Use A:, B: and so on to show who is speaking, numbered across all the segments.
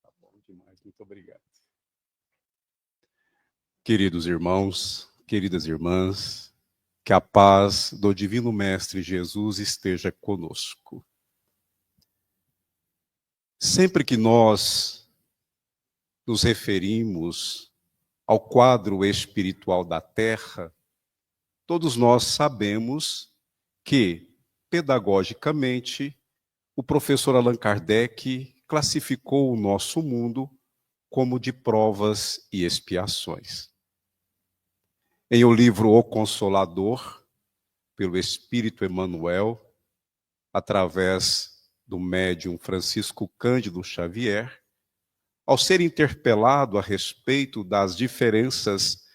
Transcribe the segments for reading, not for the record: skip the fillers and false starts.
A: Tá bom demais, muito obrigado. Queridos irmãos, queridas irmãs, que a paz do Divino Mestre Jesus esteja conosco. Sempre que nós nos referimos ao quadro espiritual da Terra, todos nós sabemos que, pedagogicamente, o professor Allan Kardec classificou o nosso mundo como de provas e expiações. Em o livro O Consolador, pelo Espírito Emmanuel, através do médium Francisco Cândido Xavier, ao ser interpelado a respeito das diferenças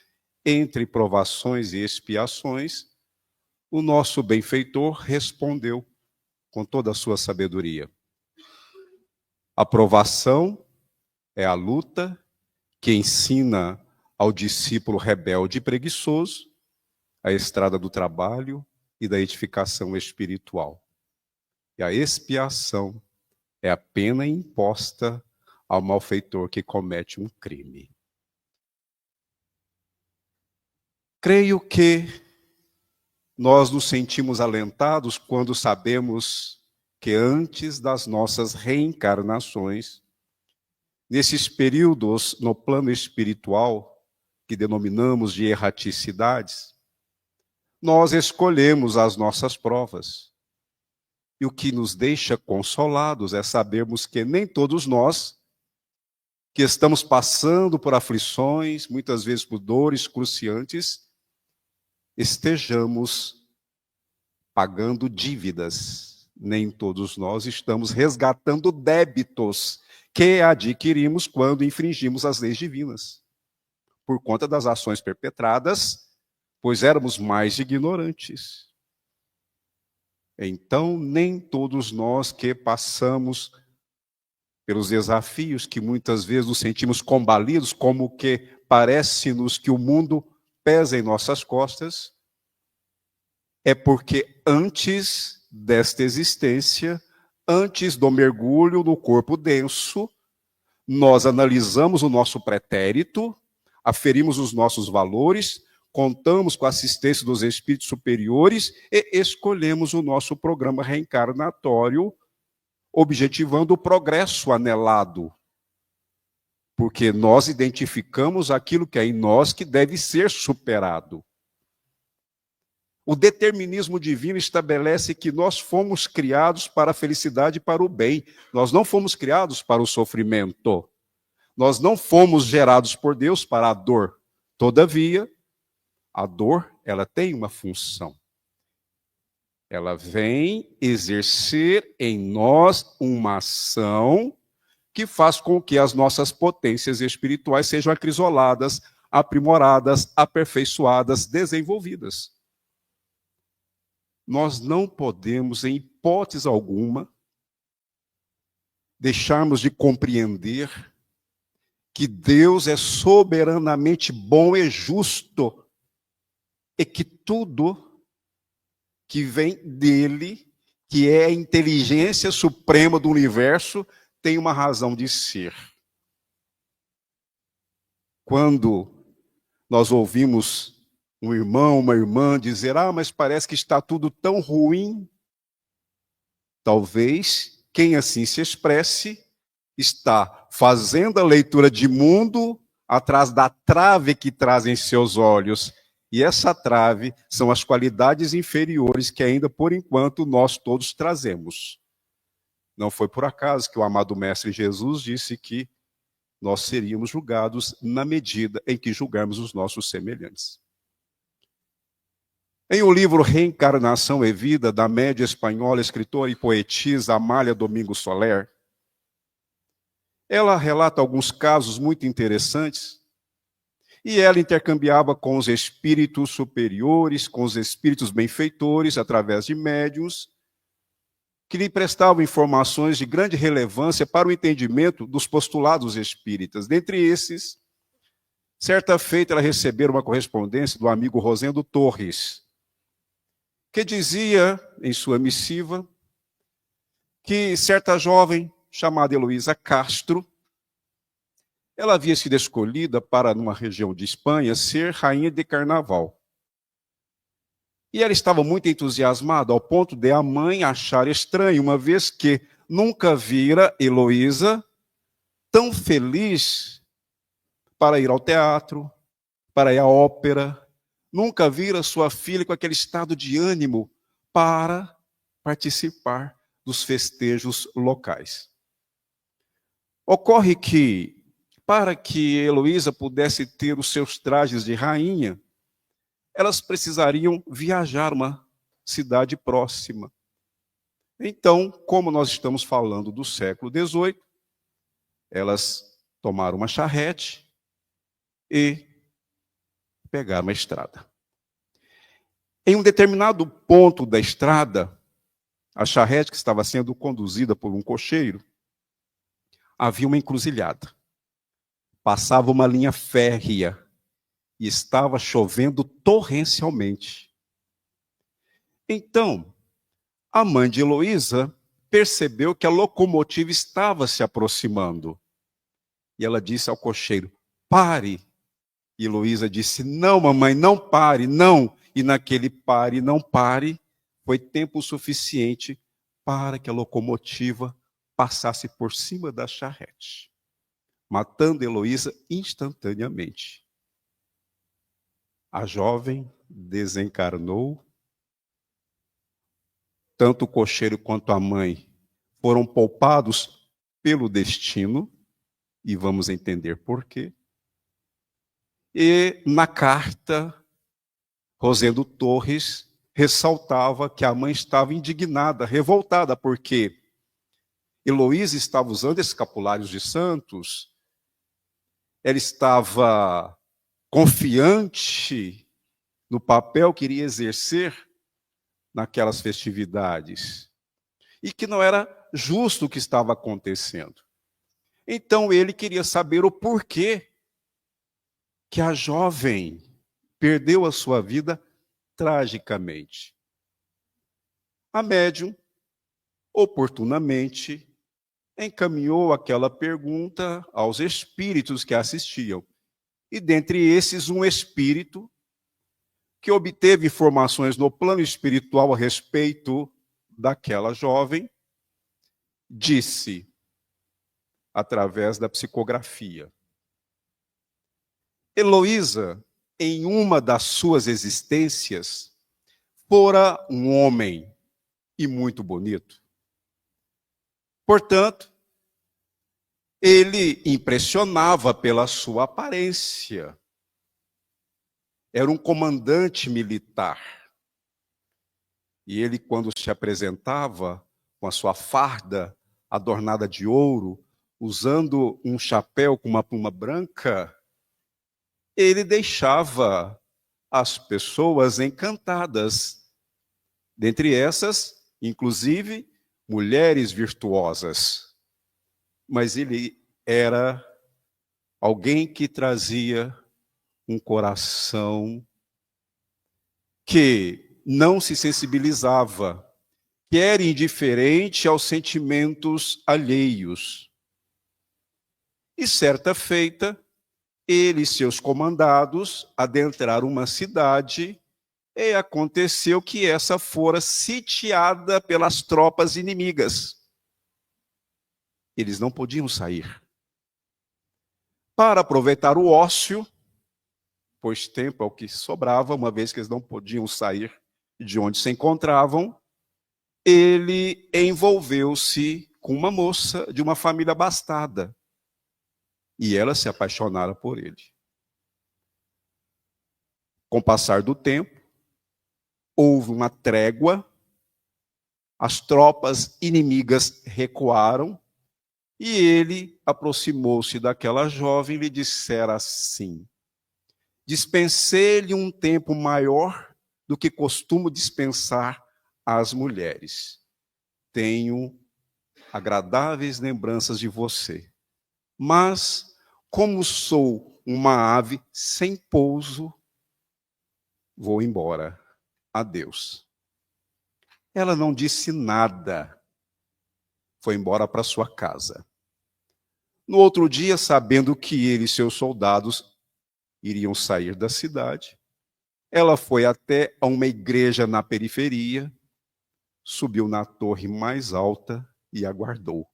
A: entre provações e expiações, o nosso benfeitor respondeu com toda a sua sabedoria. A provação é a luta que ensina ao discípulo rebelde e preguiçoso a estrada do trabalho e da edificação espiritual. E a expiação é a pena imposta ao malfeitor que comete um crime. Creio que nós nos sentimos alentados quando sabemos que antes das nossas reencarnações, nesses períodos no plano espiritual, que denominamos de erraticidades, nós escolhemos as nossas provas. E o que nos deixa consolados é sabermos que nem todos nós, que estamos passando por aflições, muitas vezes por dores cruciantes, estejamos pagando dívidas. Nem todos nós estamos resgatando débitos que adquirimos quando infringimos as leis divinas, por conta das ações perpetradas, pois éramos mais ignorantes. Então, nem todos nós que passamos pelos desafios que muitas vezes nos sentimos combalidos, como que parece-nos que o mundo pesa em nossas costas, é porque antes desta existência, antes do mergulho no corpo denso, nós analisamos o nosso pretérito, aferimos os nossos valores, contamos com a assistência dos espíritos superiores e escolhemos o nosso programa reencarnatório, objetivando o progresso anelado. Porque nós identificamos aquilo que é em nós que deve ser superado. O determinismo divino estabelece que nós fomos criados para a felicidade e para o bem. Nós não fomos criados para o sofrimento. Nós não fomos gerados por Deus para a dor. Todavia, a dor, ela tem uma função. Ela vem exercer em nós uma ação que faz com que as nossas potências espirituais sejam acrisoladas, aprimoradas, aperfeiçoadas, desenvolvidas. Nós não podemos, em hipótese alguma, deixarmos de compreender que Deus é soberanamente bom e justo e que tudo que vem dele, que é a inteligência suprema do universo, tem uma razão de ser. Quando nós ouvimos um irmão, uma irmã dizer, mas parece que está tudo tão ruim, talvez quem assim se expresse está fazendo a leitura de mundo atrás da trave que traz em seus olhos. E essa trave são as qualidades inferiores que ainda, por enquanto, nós todos trazemos. Não foi por acaso que o amado Mestre Jesus disse que nós seríamos julgados na medida em que julgarmos os nossos semelhantes. Em o livro Reencarnação e Vida, da média espanhola, escritora e poetisa Amália Domingos Soler, ela relata alguns casos muito interessantes e ela intercambiava com os espíritos superiores, com os espíritos benfeitores, através de médiuns, que lhe prestavam informações de grande relevância para o entendimento dos postulados espíritas. Dentre esses, certa feita ela recebeu uma correspondência do amigo Rosendo Torres, que dizia em sua missiva que certa jovem chamada Heloísa Castro. Ela havia sido escolhida para, numa região de Espanha, ser rainha de carnaval. E ela estava muito entusiasmada, ao ponto de a mãe achar estranho, uma vez que nunca vira Heloísa tão feliz para ir ao teatro, para ir à ópera, nunca vira sua filha com aquele estado de ânimo para participar dos festejos locais. Ocorre que, para que Heloísa pudesse ter os seus trajes de rainha, elas precisariam viajar uma cidade próxima. Então, como nós estamos falando do século XVIII, elas tomaram uma charrete e pegaram a estrada. Em um determinado ponto da estrada, a charrete que estava sendo conduzida por um cocheiro, havia uma encruzilhada. Passava uma linha férrea e estava chovendo torrencialmente. Então, a mãe de Heloísa percebeu que a locomotiva estava se aproximando. E ela disse ao cocheiro: pare. E Heloísa disse: não, mamãe, não pare, não. E naquele pare, não pare, foi tempo suficiente para que a locomotiva passasse por cima da charrete, matando Heloísa instantaneamente. A jovem desencarnou. Tanto o cocheiro quanto a mãe foram poupados pelo destino, e vamos entender por quê. E na carta, Rosendo Torres ressaltava que a mãe estava indignada, revoltada, porque Heloísa estava usando escapulários de santos, ela estava confiante no papel que iria exercer naquelas festividades, e que não era justo o que estava acontecendo. Então ele queria saber o porquê que a jovem perdeu a sua vida tragicamente. A médium, oportunamente, encaminhou aquela pergunta aos espíritos que assistiam. E dentre esses, um espírito que obteve informações no plano espiritual a respeito daquela jovem, disse, através da psicografia: Heloísa, em uma das suas existências, fora um homem e muito bonito. Portanto, ele impressionava pela sua aparência. Era um comandante militar. E ele, quando se apresentava com a sua farda adornada de ouro, usando um chapéu com uma pluma branca, ele deixava as pessoas encantadas. Dentre essas, inclusive, mulheres virtuosas. Mas ele era alguém que trazia um coração que não se sensibilizava, que era indiferente aos sentimentos alheios. E certa feita, ele e seus comandados adentraram uma cidade e aconteceu que essa fora sitiada pelas tropas inimigas. Eles não podiam sair. Para aproveitar o ócio, pois tempo é o que sobrava, uma vez que eles não podiam sair de onde se encontravam, ele envolveu-se com uma moça de uma família abastada. E ela se apaixonara por ele. Com o passar do tempo, houve uma trégua, as tropas inimigas recuaram, e ele aproximou-se daquela jovem e lhe dissera assim: dispensei-lhe um tempo maior do que costumo dispensar às mulheres. Tenho agradáveis lembranças de você, mas como sou uma ave sem pouso, vou embora. Adeus. Ela não disse nada. foi embora para sua casa. No outro dia, sabendo que ele e seus soldados iriam sair da cidade, ela foi até a uma igreja na periferia, subiu na torre mais alta e aguardou.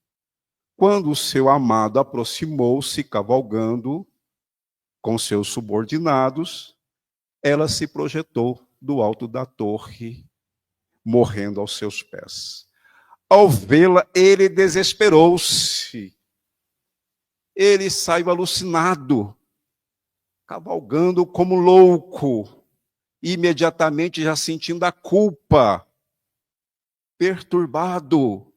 A: Quando o seu amado aproximou-se, cavalgando com seus subordinados, ela se projetou do alto da torre, morrendo aos seus pés. Ao vê-la, ele desesperou-se. Ele saiu alucinado, cavalgando como louco, imediatamente já sentindo a culpa, perturbado,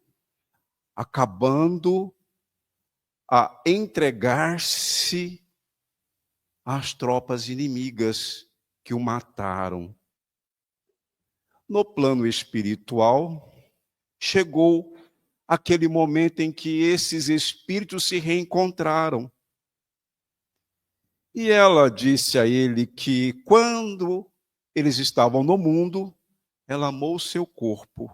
A: acabando a entregar-se às tropas inimigas que o mataram. No plano espiritual, chegou aquele momento em que esses espíritos se reencontraram. E ela disse a ele que quando eles estavam no mundo, ela amou o seu corpo,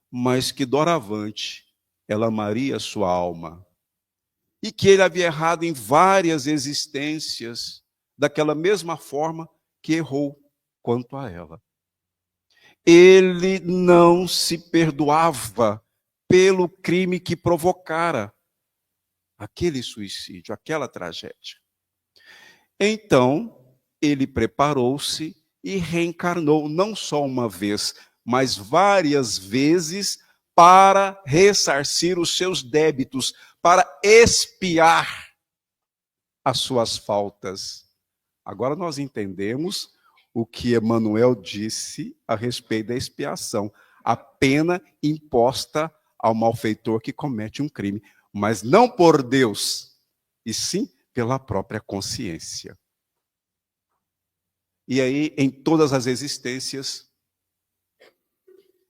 A: mas que doravante ela amaria a sua alma. E que ele havia errado em várias existências, daquela mesma forma que errou quanto a ela. Ele não se perdoava pelo crime que provocara aquele suicídio, aquela tragédia. Então, ele preparou-se e reencarnou não só uma vez, mas várias vezes para ressarcir os seus débitos, para expiar as suas faltas. Agora nós entendemos o que Emmanuel disse a respeito da expiação, a pena imposta ao malfeitor que comete um crime, mas não por Deus, e sim pela própria consciência. E aí, em todas as existências,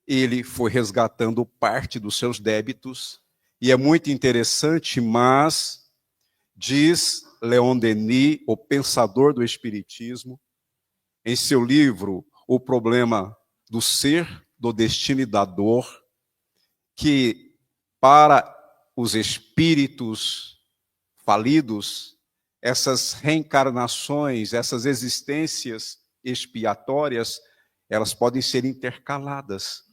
A: ele foi resgatando parte dos seus débitos, e é muito interessante, mas diz Leon Denis, o pensador do Espiritismo, em seu livro O Problema do Ser, do Destino e da Dor, que para os espíritos falidos, essas reencarnações, essas existências expiatórias, elas podem ser intercaladas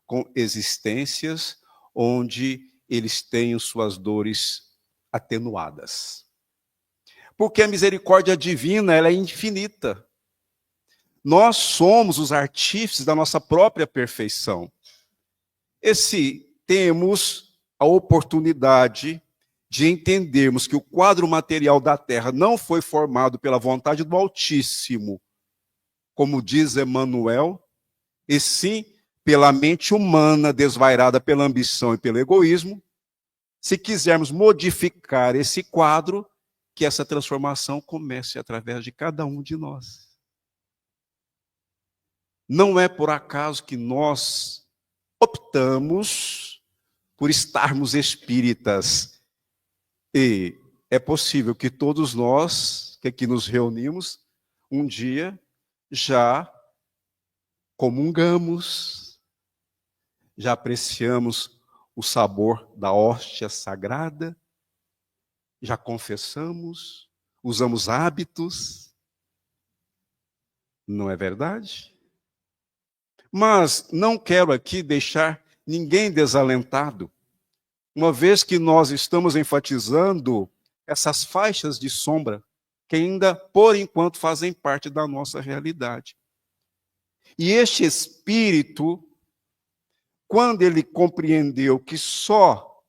A: com existências onde eles tenham suas dores atenuadas. Porque a misericórdia divina, ela é infinita. Nós somos os artífices da nossa própria perfeição. E se temos a oportunidade de entendermos que o quadro material da Terra não foi formado pela vontade do Altíssimo, como diz Emmanuel, e sim pela mente humana desvairada pela ambição e pelo egoísmo, se quisermos modificar esse quadro, que essa transformação comece através de cada um de nós. Não é por acaso que nós optamos por estarmos espíritas. E é possível que todos nós, que aqui nos reunimos, um dia já comungamos, já apreciamos o sabor da hóstia sagrada, já confessamos, usamos hábitos. Não é verdade? Mas não quero aqui deixar ninguém desalentado, uma vez que nós estamos enfatizando essas faixas de sombra que ainda, por enquanto, fazem parte da nossa realidade. E este espírito, quando ele compreendeu que só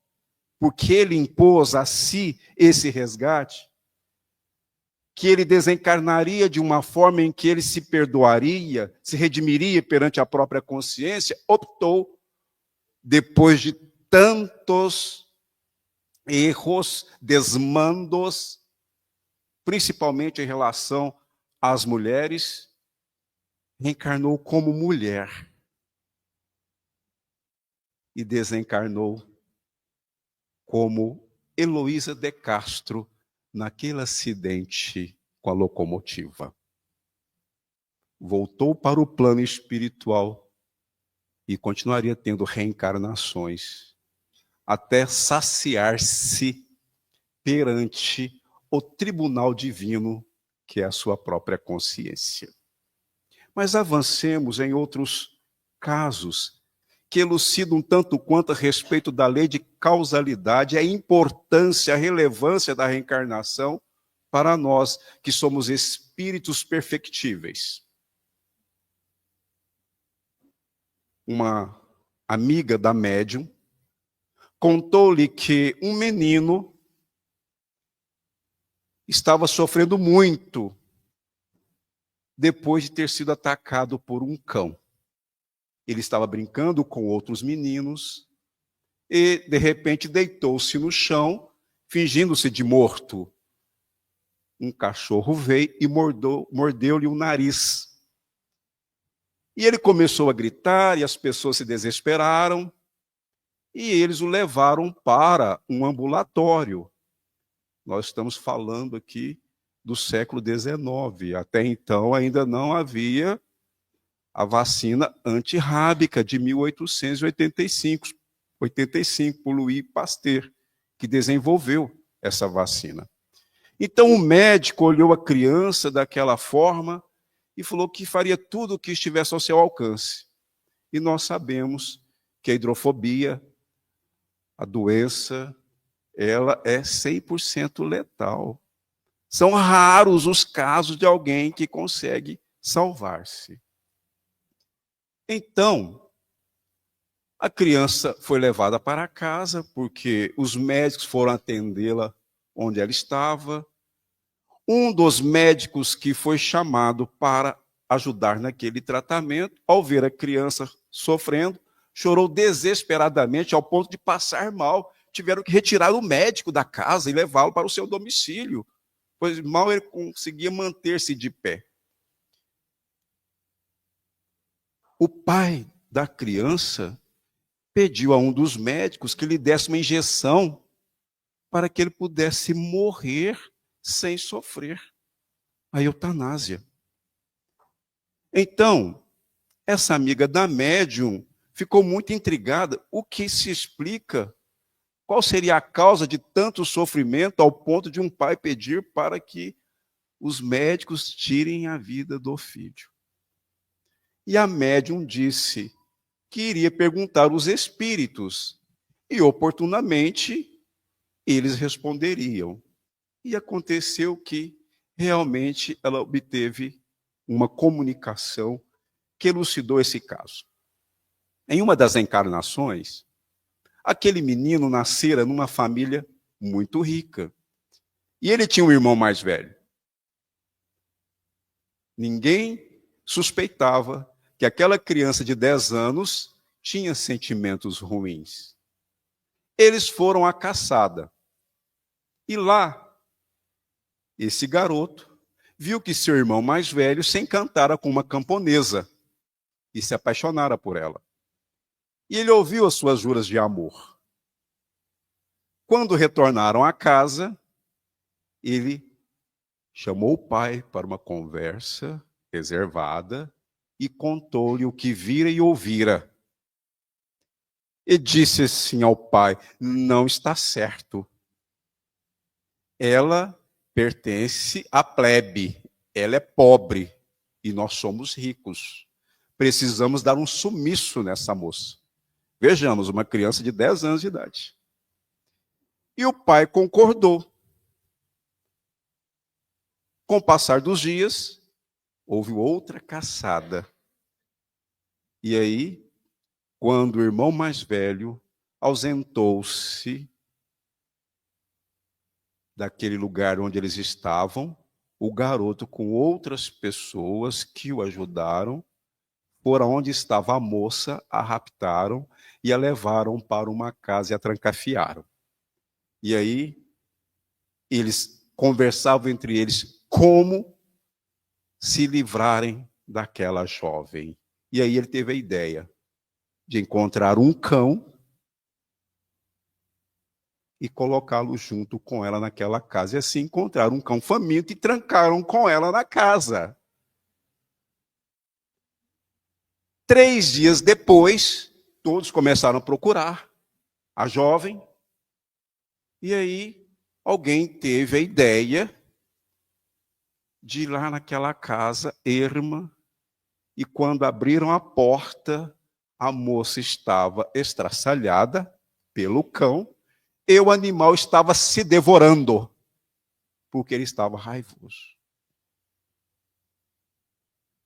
A: porque ele impôs a si esse resgate, que ele desencarnaria de uma forma em que ele se perdoaria, se redimiria perante a própria consciência, optou, depois de tantos erros, desmandos, principalmente em relação às mulheres, reencarnou como mulher e desencarnou como Heloísa de Castro naquele acidente com a locomotiva. Voltou para o plano espiritual e continuaria tendo reencarnações até saciar-se perante o tribunal divino, que é a sua própria consciência. Mas avancemos em outros casos que elucidam tanto quanto a respeito da lei de causalidade, a importância, a relevância da reencarnação para nós, que somos espíritos perfectíveis. Uma amiga da médium contou-lhe que um menino estava sofrendo muito depois de ter sido atacado por um cão. Ele estava brincando com outros meninos e, de repente, deitou-se no chão, fingindo-se de morto. Um cachorro veio e mordeu-lhe o nariz. E ele começou a gritar e as pessoas se desesperaram e eles o levaram para um ambulatório. Nós estamos falando aqui do século XIX. Até então ainda não havia a vacina antirrábica de 1885, por Louis Pasteur, que desenvolveu essa vacina. Então o médico olhou a criança daquela forma e falou que faria tudo o que estivesse ao seu alcance. E nós sabemos que a hidrofobia, a doença, ela é 100% letal. São raros os casos de alguém que consegue salvar-se. Então, a criança foi levada para casa, porque os médicos foram atendê-la onde ela estava. Um dos médicos que foi chamado para ajudar naquele tratamento, ao ver a criança sofrendo, chorou desesperadamente ao ponto de passar mal. Tiveram que retirar o médico da casa e levá-lo para o seu domicílio, pois mal ele conseguia manter-se de pé. O pai da criança pediu a um dos médicos que lhe desse uma injeção para que ele pudesse morrer sem sofrer. A eutanásia. Então, essa amiga da médium ficou muito intrigada. O que se explica? Qual seria a causa de tanto sofrimento ao ponto de um pai pedir para que os médicos tirem a vida do filho? E a médium disse que iria perguntar aos espíritos, e oportunamente eles responderiam. E aconteceu que realmente ela obteve uma comunicação que elucidou esse caso. Em uma das encarnações, aquele menino nascera numa família muito rica. E ele tinha um irmão mais velho. Ninguém suspeitava que aquela criança de 10 anos tinha sentimentos ruins. Eles foram à caçada. E lá, esse garoto viu que seu irmão mais velho se encantara com uma camponesa e se apaixonara por ela. E ele ouviu as suas juras de amor. Quando retornaram à casa, ele chamou o pai para uma conversa reservada e contou-lhe o que vira e ouvira. E disse assim ao pai: não está certo. Ela pertence à plebe, ela é pobre e nós somos ricos. Precisamos dar um sumiço nessa moça. Vejamos, uma criança de 10 anos de idade. E o pai concordou. Com o passar dos dias, houve outra caçada. E aí, quando o irmão mais velho ausentou-se daquele lugar onde eles estavam, o garoto, com outras pessoas que o ajudaram, foram onde estava a moça, a raptaram e a levaram para uma casa e a trancafiaram. E aí, eles conversavam entre eles como se livrarem daquela jovem. E aí ele teve a ideia de encontrar um cão e colocá-lo junto com ela naquela casa. E assim encontraram um cão faminto e trancaram com ela na casa. 3 dias depois, todos começaram a procurar a jovem, e aí alguém teve a ideia de ir lá naquela casa erma, e quando abriram a porta, a moça estava estraçalhada pelo cão, e o animal estava se devorando, porque ele estava raivoso.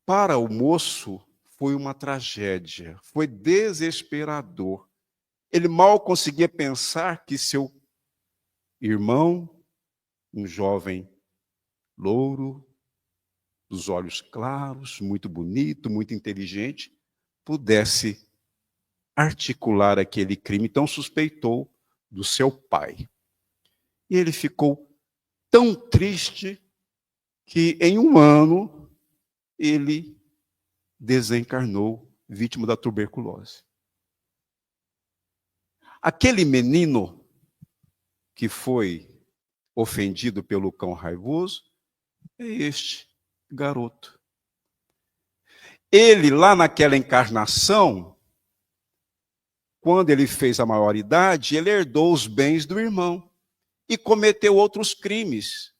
A: Para o moço, foi uma tragédia, foi desesperador. Ele mal conseguia pensar que seu irmão, um jovem louro, dos olhos claros, muito bonito, muito inteligente, pudesse articular aquele crime. Então suspeitou do seu pai. E ele ficou tão triste que em um ano ele desencarnou, vítima da tuberculose. Aquele menino que foi ofendido pelo cão raivoso é este garoto. Ele, lá naquela encarnação, quando ele fez a maioridade, ele herdou os bens do irmão e cometeu outros crimes.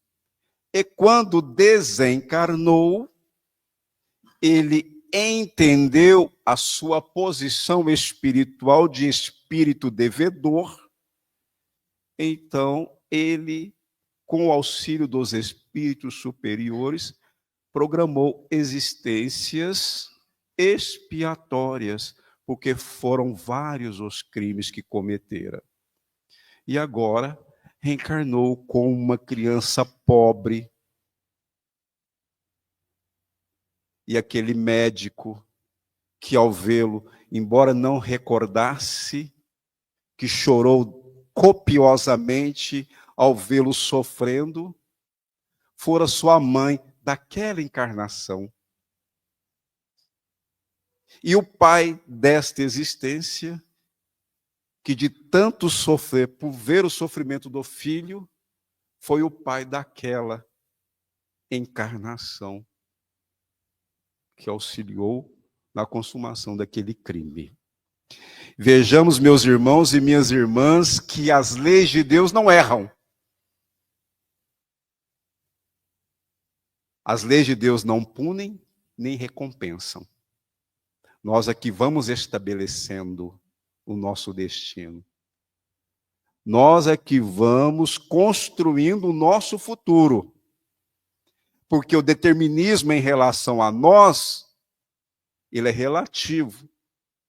A: E quando desencarnou, ele entendeu a sua posição espiritual de espírito devedor. Então, ele, com o auxílio dos espíritos superiores, programou existências expiatórias, porque foram vários os crimes que cometera. E agora reencarnou como uma criança pobre. E aquele médico que, ao vê-lo, embora não recordasse, que chorou copiosamente ao vê-lo sofrendo, fora sua mãe daquela encarnação. E o pai desta existência, que de tanto sofrer por ver o sofrimento do filho, foi o pai daquela encarnação que auxiliou na consumação daquele crime. Vejamos, meus irmãos e minhas irmãs, que as leis de Deus não erram. As leis de Deus não punem nem recompensam. Nós aqui vamos estabelecendo o nosso destino. Nós aqui vamos construindo o nosso futuro. Porque o determinismo em relação a nós, ele é relativo,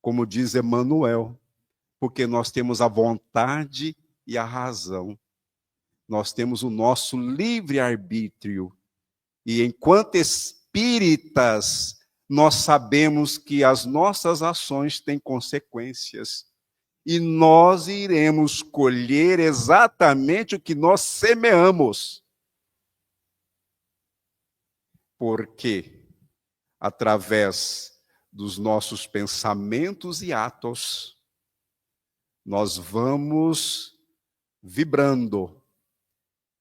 A: como diz Emmanuel, porque nós temos a vontade e a razão. Nós temos o nosso livre-arbítrio. E enquanto espíritas, nós sabemos que as nossas ações têm consequências. E nós iremos colher exatamente o que nós semeamos. Porque, através dos nossos pensamentos e atos, nós vamos vibrando.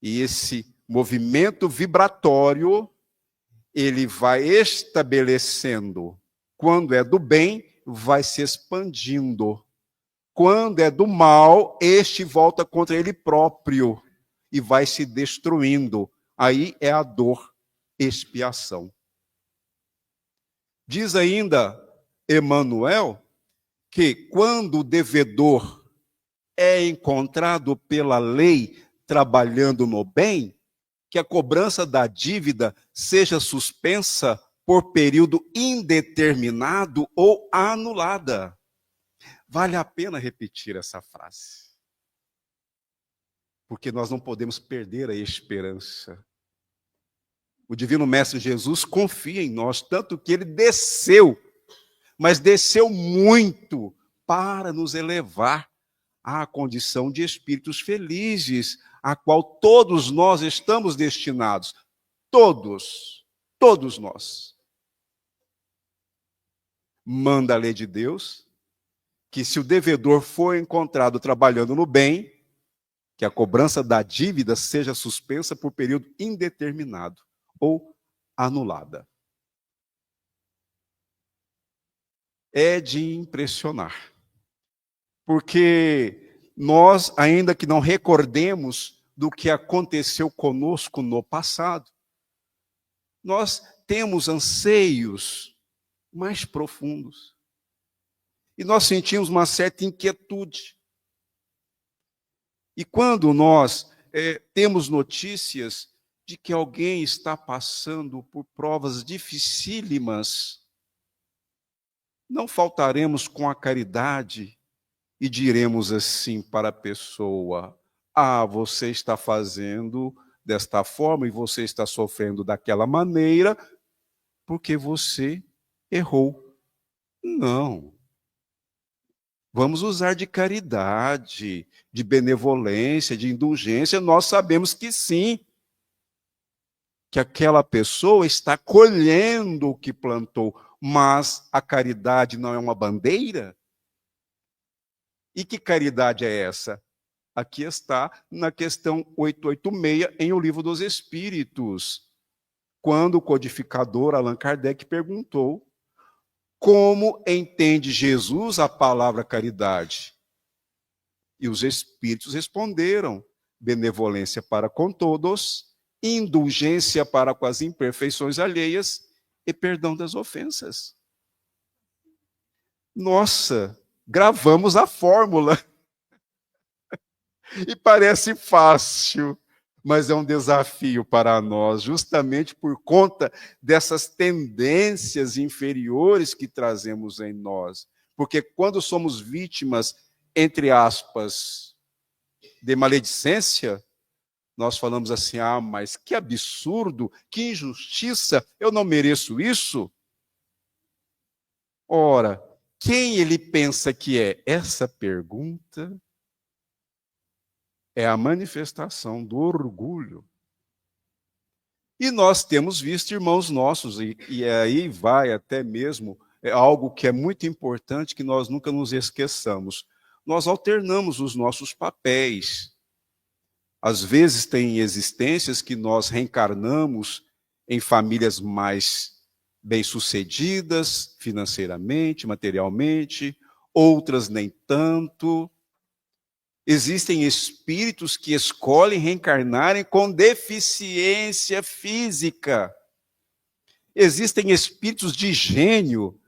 A: E esse movimento vibratório, ele vai estabelecendo. Quando é do bem, vai se expandindo. Quando é do mal, este volta contra ele próprio e vai se destruindo. Aí é a dor, expiação. Diz ainda Emmanuel que quando o devedor é encontrado pela lei trabalhando no bem, que a cobrança da dívida seja suspensa por período indeterminado ou anulada. Vale a pena repetir essa frase. Porque nós não podemos perder a esperança. O Divino Mestre Jesus confia em nós, tanto que ele desceu, mas desceu muito para nos elevar à condição de espíritos felizes, a qual todos nós estamos destinados. Todos nós. Manda a lei de Deus que se o devedor for encontrado trabalhando no bem, que a cobrança da dívida seja suspensa por período indeterminado ou anulada. É de impressionar. Porque nós, ainda que não recordemos do que aconteceu conosco no passado, nós temos anseios mais profundos. E nós sentimos uma certa inquietude. E quando nós temos notícias de que alguém está passando por provas dificílimas, não faltaremos com a caridade e diremos assim para a pessoa: ah, você está fazendo desta forma e você está sofrendo daquela maneira porque você errou. Não. Vamos usar de caridade, de benevolência, de indulgência. Nós sabemos que sim, que aquela pessoa está colhendo o que plantou, mas a caridade não é uma bandeira? E que caridade é essa? Aqui está na questão 886 em O Livro dos Espíritos, quando o codificador Allan Kardec perguntou como entende Jesus a palavra caridade. E os Espíritos responderam: benevolência para com todos, indulgência para com as imperfeições alheias e perdão das ofensas. Nossa, gravamos a fórmula. E parece fácil, mas é um desafio para nós, justamente por conta dessas tendências inferiores que trazemos em nós. Porque quando somos vítimas, entre aspas, de maledicência, nós falamos assim: ah, mas que absurdo, que injustiça, eu não mereço isso. Ora, quem ele pensa que é? Essa pergunta é a manifestação do orgulho. E nós temos visto irmãos nossos, e aí vai até mesmo algo que é muito importante, que nós nunca nos esqueçamos. Nós alternamos os nossos papéis. Às vezes tem existências que nós reencarnamos em famílias mais bem-sucedidas, financeiramente, materialmente, outras nem tanto. Existem espíritos que escolhem reencarnarem com deficiência física. Existem espíritos de gênio,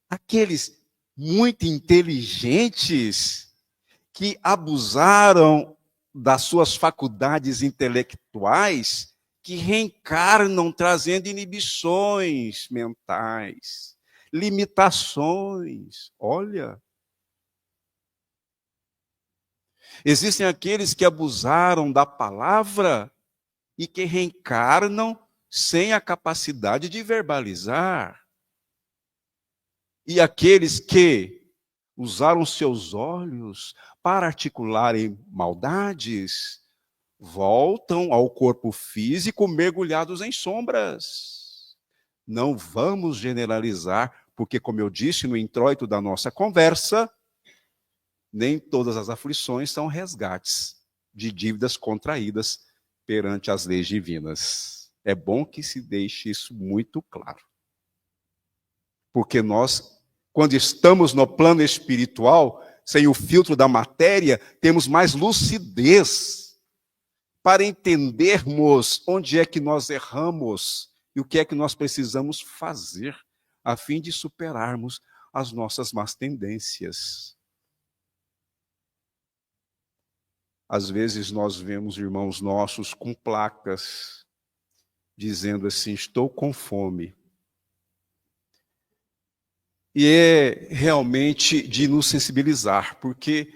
A: aqueles muito inteligentes, que abusaram das suas faculdades intelectuais, que reencarnam trazendo inibições mentais, limitações. Olha. Existem aqueles que abusaram da palavra e que reencarnam sem a capacidade de verbalizar. E aqueles que usaram seus olhos para articularem maldades, voltam ao corpo físico mergulhados em sombras. Não vamos generalizar, porque, como eu disse no introito da nossa conversa, nem todas as aflições são resgates de dívidas contraídas perante as leis divinas. É bom que se deixe isso muito claro. Porque nós, quando estamos no plano espiritual, sem o filtro da matéria, temos mais lucidez para entendermos onde é que nós erramos e o que é que nós precisamos fazer a fim de superarmos as nossas más tendências. Às vezes nós vemos irmãos nossos com placas dizendo assim: estou com fome. E é realmente de nos sensibilizar, porque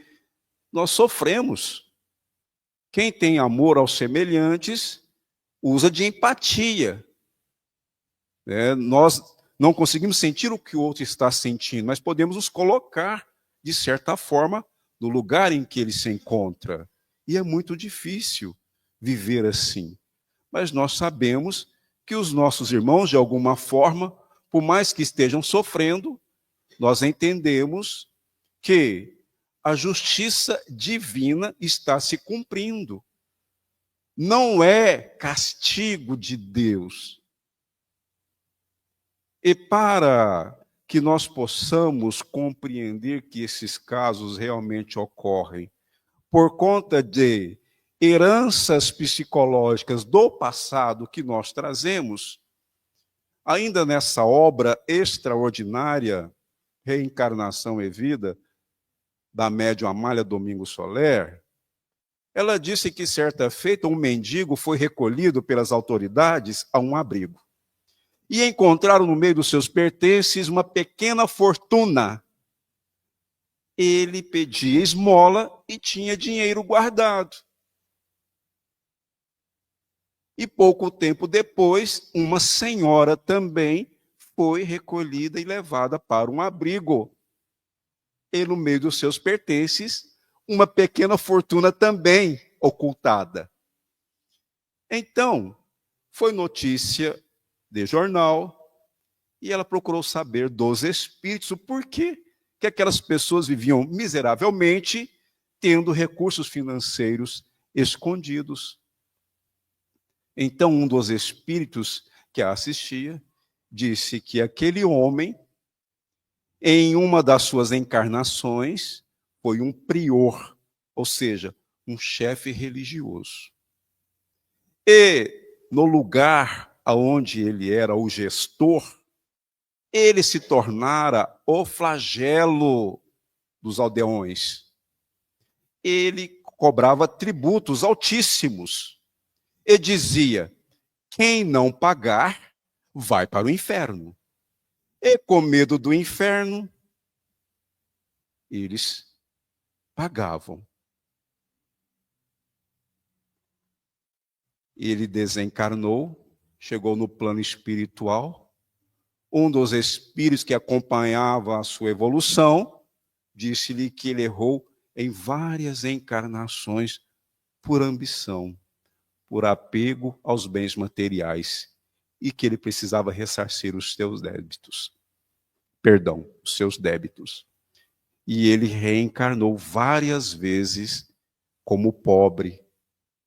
A: nós sofremos. Quem tem amor aos semelhantes usa de empatia. Nós não conseguimos sentir o que o outro está sentindo, mas podemos nos colocar, de certa forma, no lugar em que ele se encontra. E é muito difícil viver assim. Mas nós sabemos que os nossos irmãos, de alguma forma, por mais que estejam sofrendo, nós entendemos que a justiça divina está se cumprindo. Não é castigo de Deus. E para que nós possamos compreender que esses casos realmente ocorrem, por conta de heranças psicológicas do passado que nós trazemos, ainda nessa obra extraordinária, Reencarnação e Vida, da médium Amália Domingos Soler, ela disse que certa feita um mendigo foi recolhido pelas autoridades a um abrigo. E encontraram no meio dos seus pertences uma pequena fortuna. Ele pedia esmola e tinha dinheiro guardado. E pouco tempo depois, uma senhora também foi recolhida e levada para um abrigo. E no meio dos seus pertences, uma pequena fortuna também ocultada. Então, foi notícia de jornal e ela procurou saber dos espíritos o porquê que aquelas pessoas viviam miseravelmente, tendo recursos financeiros escondidos. Então, um dos espíritos que a assistia disse que aquele homem, em uma das suas encarnações, foi um prior, ou seja, um chefe religioso. E no lugar onde ele era o gestor, ele se tornara o flagelo dos aldeões. Ele cobrava tributos altíssimos e dizia: quem não pagar vai para o inferno. E com medo do inferno, eles pagavam. Ele desencarnou, chegou no plano espiritual. Um dos espíritos que acompanhava a sua evolução disse-lhe que ele errou em várias encarnações por ambição, por apego aos bens materiais e que ele precisava ressarcir os seus débitos. Perdão, os seus débitos. E ele reencarnou várias vezes como pobre,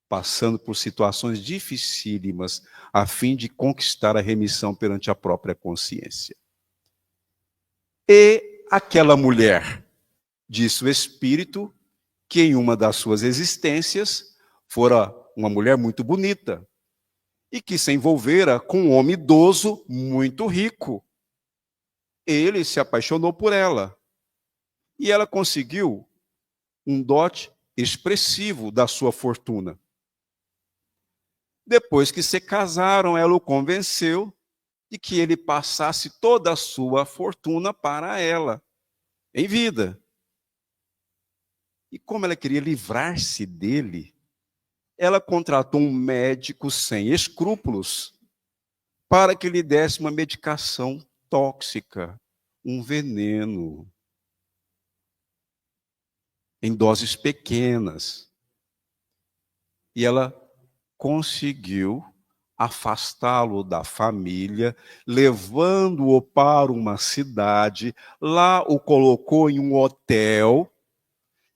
A: passando por situações dificílimas, a fim de conquistar a remissão perante a própria consciência. E aquela mulher, disse o espírito, que em uma das suas existências fora uma mulher muito bonita e que se envolvera com um homem idoso muito rico. Ele se apaixonou por ela e ela conseguiu um dote expressivo da sua fortuna. Depois que se casaram, ela o convenceu de que ele passasse toda a sua fortuna para ela, em vida. E como ela queria livrar-se dele, ela contratou um médico sem escrúpulos para que lhe desse uma medicação tóxica, um veneno, em doses pequenas. E ela conseguiu afastá-lo da família, levando-o para uma cidade, lá o colocou em um hotel.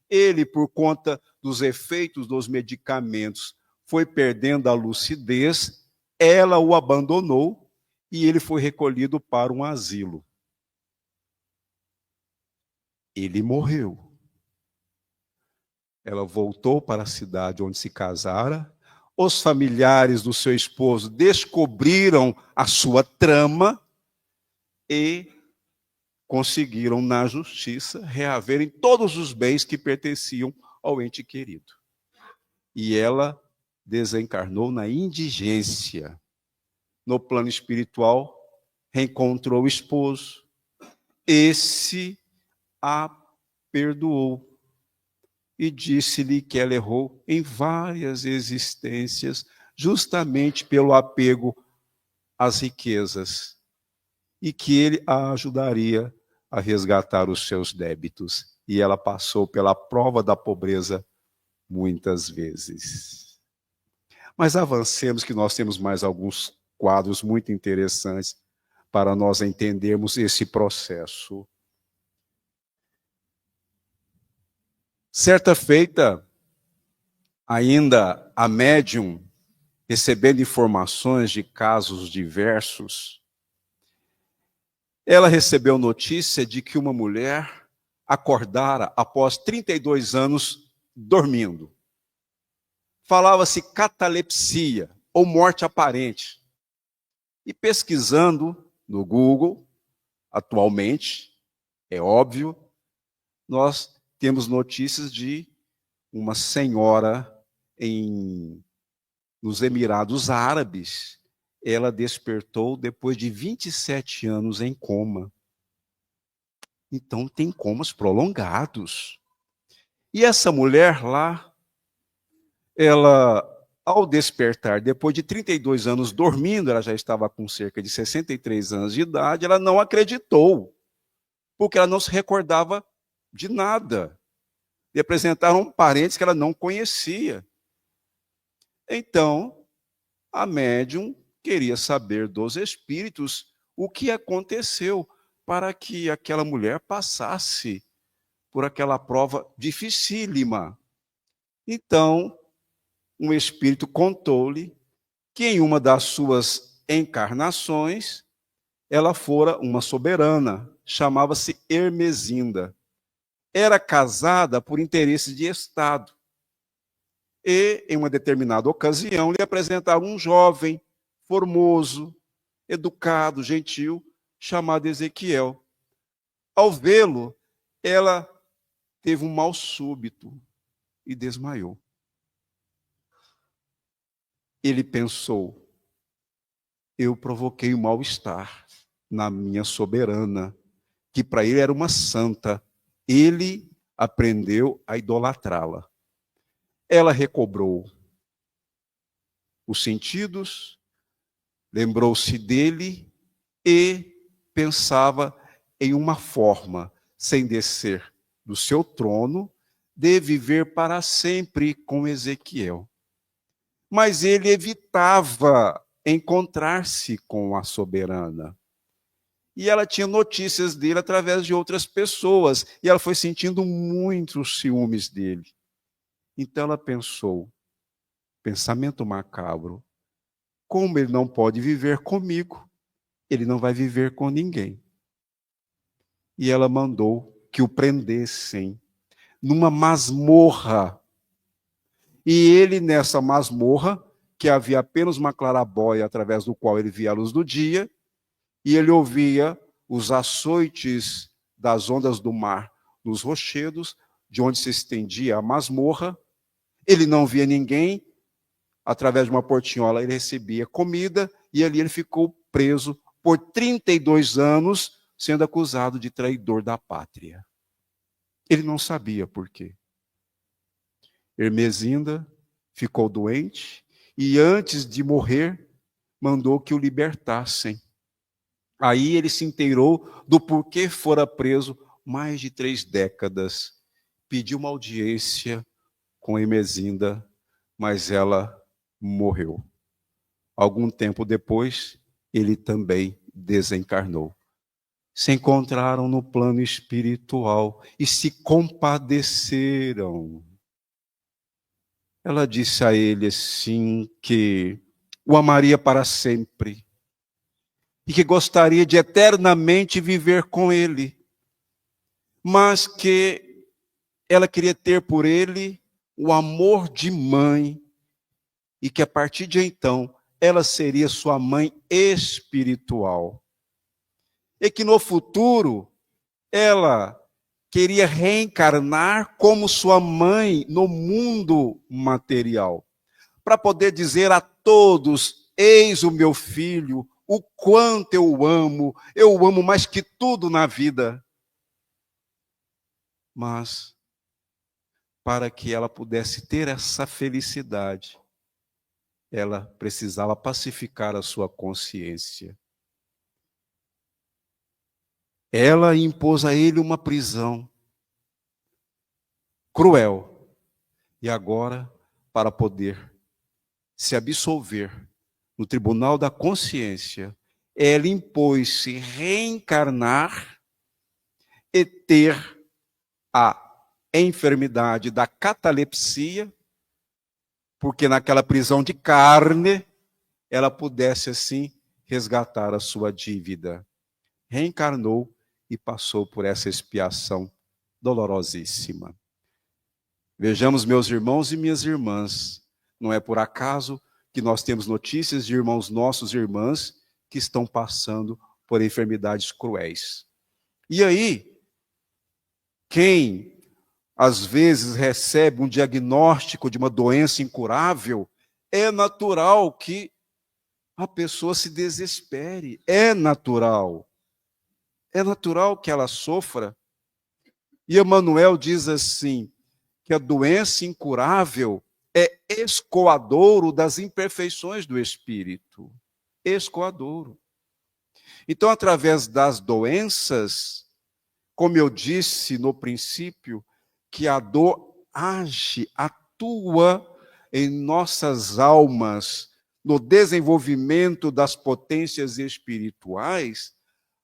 A: Ele, por conta dos efeitos dos medicamentos, foi perdendo a lucidez, ela o abandonou e ele foi recolhido para um asilo. Ele morreu. Ela voltou para a cidade onde se casara. Os familiares do seu esposo descobriram a sua trama e conseguiram, na justiça, reaverem todos os bens que pertenciam ao ente querido. E ela desencarnou na indigência. No plano espiritual, reencontrou o esposo. Esse a perdoou e disse-lhe que ela errou em várias existências, justamente pelo apego às riquezas, e que ele a ajudaria a resgatar os seus débitos. E ela passou pela prova da pobreza muitas vezes. Mas avancemos, que nós temos mais alguns quadros muito interessantes para nós entendermos esse processo. Certa feita, ainda a médium, recebendo informações de casos diversos, ela recebeu notícia de que uma mulher acordara após 32 anos dormindo. Falava-se catalepsia, ou morte aparente. E pesquisando no Google, atualmente, é óbvio, nós temos notícias de uma senhora nos Emirados Árabes. Ela despertou depois de 27 anos em coma. Então, tem comas prolongados. E essa mulher lá, ela, ao despertar, depois de 32 anos dormindo, ela já estava com cerca de 63 anos de idade, ela não acreditou, porque ela não se recordava de nada. E apresentaram parentes que ela não conhecia. Então, a médium queria saber dos espíritos o que aconteceu para que aquela mulher passasse por aquela prova dificílima. Então, um espírito contou-lhe que em uma das suas encarnações, ela fora uma soberana, chamava-se Hermesinda. Era casada por interesses de Estado. E, em uma determinada ocasião, lhe apresentaram um jovem, formoso, educado, gentil, chamado Ezequiel. Ao vê-lo, ela teve um mal súbito e desmaiou. Ele pensou: eu provoquei o mal-estar na minha soberana, que para ele era uma santa. Ele aprendeu a idolatrá-la. Ela recobrou os sentidos, lembrou-se dele e pensava em uma forma, sem descer do seu trono, de viver para sempre com Ezequiel. Mas ele evitava encontrar-se com a soberana. E ela tinha notícias dele através de outras pessoas, e ela foi sentindo muitos ciúmes dele. Então ela pensou, pensamento macabro, como ele não pode viver comigo, ele não vai viver com ninguém. E ela mandou que o prendessem numa masmorra. E ele, nessa masmorra, que havia apenas uma clarabóia através do qual ele via a luz do dia, e ele ouvia os açoites das ondas do mar nos rochedos, de onde se estendia a masmorra. Ele não via ninguém. Através de uma portinhola ele recebia comida, e ali ele ficou preso por 32 anos, sendo acusado de traidor da pátria. Ele não sabia por quê. Hermesinda ficou doente e, antes de morrer, mandou que o libertassem. Aí ele se inteirou do porquê fora preso mais de 3 décadas. Pediu uma audiência com Hermesinda, mas ela morreu. Algum tempo depois, ele também desencarnou. Se encontraram no plano espiritual e se compadeceram. Ela disse a ele assim que o amaria para sempre e que gostaria de eternamente viver com ele, mas que ela queria ter por ele o amor de mãe e que a partir de então ela seria sua mãe espiritual. E que no futuro ela queria reencarnar como sua mãe no mundo material, para poder dizer a todos: eis o meu filho, o quanto eu o amo mais que tudo na vida. Mas, para que ela pudesse ter essa felicidade, ela precisava pacificar a sua consciência. Ela impôs a ele uma prisão cruel. E agora, para poder se absolver no tribunal da consciência, ela impôs-se reencarnar e ter a enfermidade da catalepsia, porque naquela prisão de carne, ela pudesse assim resgatar a sua dívida. Reencarnou e passou por essa expiação dolorosíssima. Vejamos, meus irmãos e minhas irmãs, não é por acaso que nós temos notícias de irmãos nossos e irmãs que estão passando por enfermidades cruéis. E aí, quem às vezes recebe um diagnóstico de uma doença incurável, é natural que a pessoa se desespere, é natural. É natural que ela sofra. E Emmanuel diz assim, que a doença incurável é escoadouro das imperfeições do espírito. Escoadouro. Então, através das doenças, como eu disse no princípio, que a dor age, atua em nossas almas, no desenvolvimento das potências espirituais,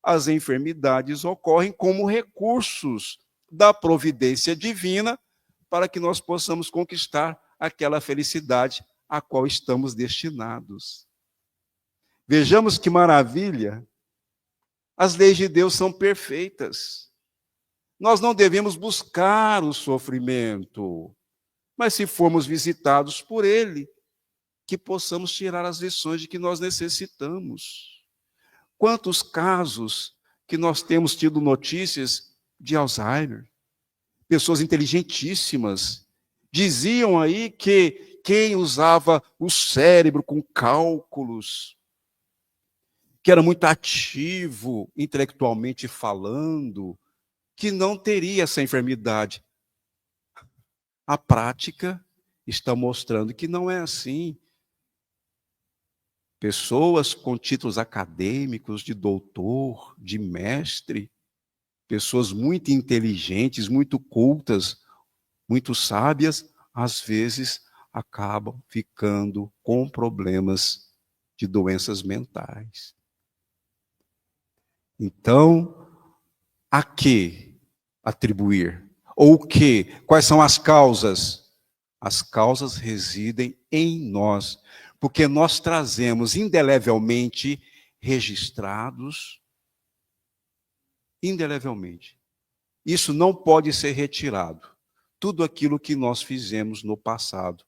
A: as enfermidades ocorrem como recursos da providência divina para que nós possamos conquistar aquela felicidade a qual estamos destinados. Vejamos que maravilha! As leis de Deus são perfeitas. Nós não devemos buscar o sofrimento, mas se formos visitados por Ele, que possamos tirar as lições de que nós necessitamos. Quantos casos que nós temos tido notícias de Alzheimer, pessoas inteligentíssimas, diziam aí que quem usava o cérebro com cálculos, que era muito ativo intelectualmente falando, que não teria essa enfermidade. A prática está mostrando que não é assim. Pessoas com títulos acadêmicos de doutor, de mestre, pessoas muito inteligentes, muito cultas, muito sábias, às vezes acabam ficando com problemas de doenças mentais. Então, a que atribuir? Ou o que? Quais são as causas? As causas residem em nós, porque nós trazemos indelevelmente registrados, indelevelmente. Isso não pode ser retirado. Tudo aquilo que nós fizemos no passado.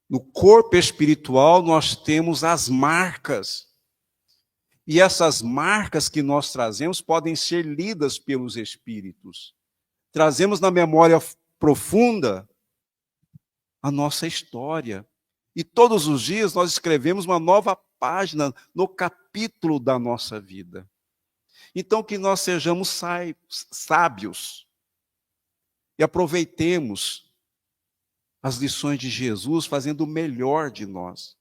A: No corpo espiritual, nós temos as marcas. E essas marcas que nós trazemos podem ser lidas pelos espíritos. Trazemos na memória profunda a nossa história. E todos os dias nós escrevemos uma nova página no capítulo da nossa vida. Então, que nós sejamos sábios e aproveitemos as lições de Jesus fazendo o melhor de nós.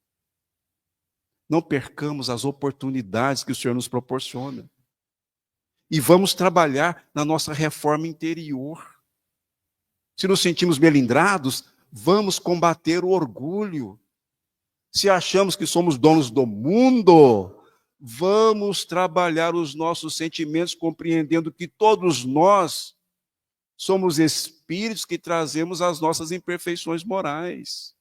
A: Não percamos as oportunidades que o Senhor nos proporciona. E vamos trabalhar na nossa reforma interior. Se nos sentimos melindrados, vamos combater o orgulho. Se achamos que somos donos do mundo, vamos trabalhar os nossos sentimentos, compreendendo que todos nós somos espíritos que trazemos as nossas imperfeições morais.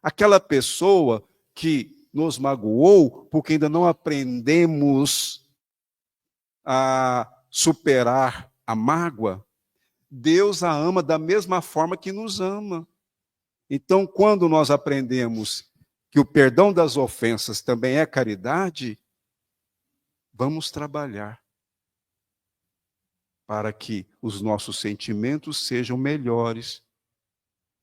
A: Aquela pessoa que nos magoou, porque ainda não aprendemos a superar a mágoa, Deus a ama da mesma forma que nos ama. Então, quando nós aprendemos que o perdão das ofensas também é caridade, vamos trabalhar para que os nossos sentimentos sejam melhores,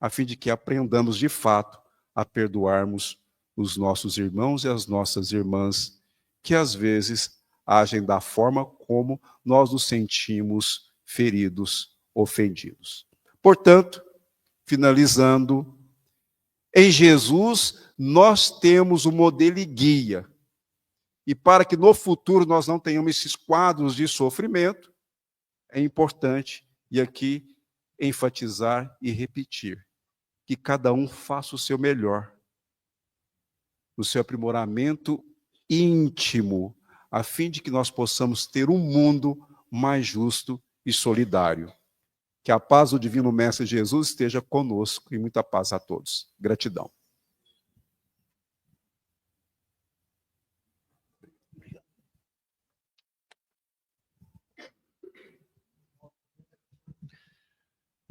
A: a fim de que aprendamos de fato a perdoarmos os nossos irmãos e as nossas irmãs, que às vezes agem da forma como nós nos sentimos feridos, ofendidos. Portanto, finalizando, em Jesus nós temos o modelo e guia. E para que no futuro nós não tenhamos esses quadros de sofrimento, é importante, e aqui, enfatizar e repetir, que cada um faça o seu melhor, o seu aprimoramento íntimo, a fim de que nós possamos ter um mundo mais justo e solidário. Que a paz do Divino Mestre Jesus esteja conosco e muita paz a todos. Gratidão.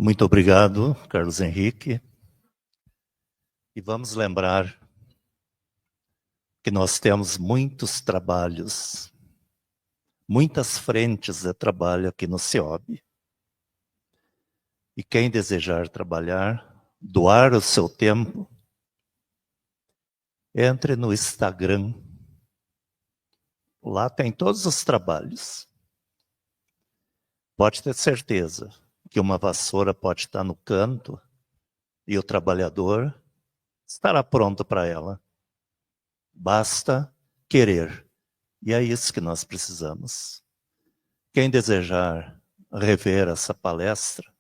B: Muito obrigado, Carlos Henrique. E vamos lembrar que nós temos muitos trabalhos, muitas frentes de trabalho aqui no CIOB. E quem desejar trabalhar, doar o seu tempo, entre no Instagram. Lá tem todos os trabalhos. Pode ter certeza que uma vassoura pode estar no canto e o trabalhador estará pronto para ela. Basta querer. E é isso que nós precisamos. Quem desejar rever essa palestra,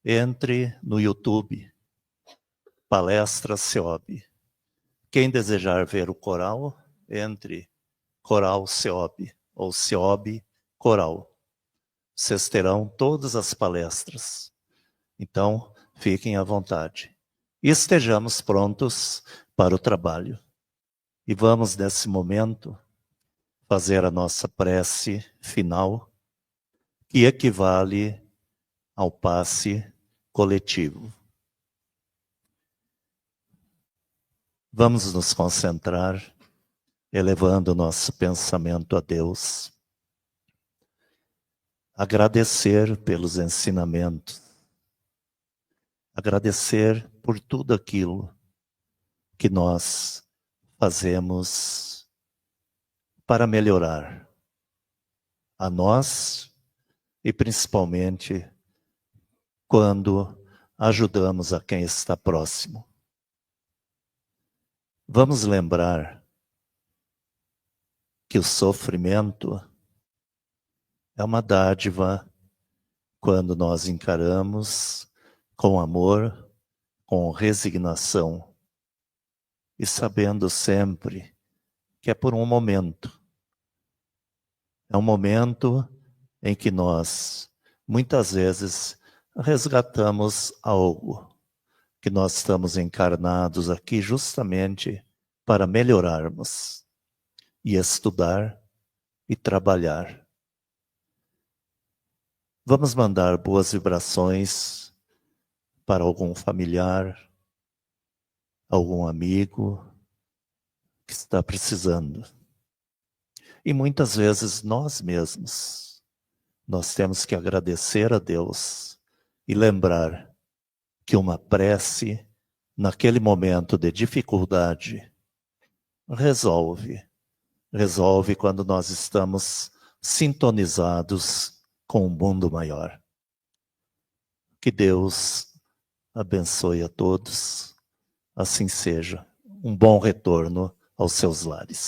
B: entre no YouTube, Palestra CIOB. Quem desejar ver o coral, entre Coral CIOB ou CIOB Coral. Vocês terão todas as palestras. Então, fiquem à vontade. E estejamos prontos para o trabalho. E vamos, nesse momento, fazer a nossa prece final, que equivale ao passe coletivo. Vamos nos concentrar, elevando o nosso pensamento a Deus. Agradecer pelos ensinamentos. Agradecer por tudo aquilo que nós fazemos para melhorar a nós e principalmente quando ajudamos a quem está próximo. Vamos lembrar que o sofrimento é uma dádiva quando nós encaramos com amor, com resignação e sabendo sempre que é por um momento. É um momento em que nós, muitas vezes, resgatamos algo, que nós estamos encarnados aqui justamente para melhorarmos e estudar e trabalhar. Vamos mandar boas vibrações para algum familiar, algum amigo que está precisando. E muitas vezes nós mesmos, nós temos que agradecer a Deus e lembrar que uma prece, naquele momento de dificuldade, resolve quando nós estamos sintonizados com um mundo maior. Que Deus abençoe a todos, assim seja. Um bom retorno aos seus lares.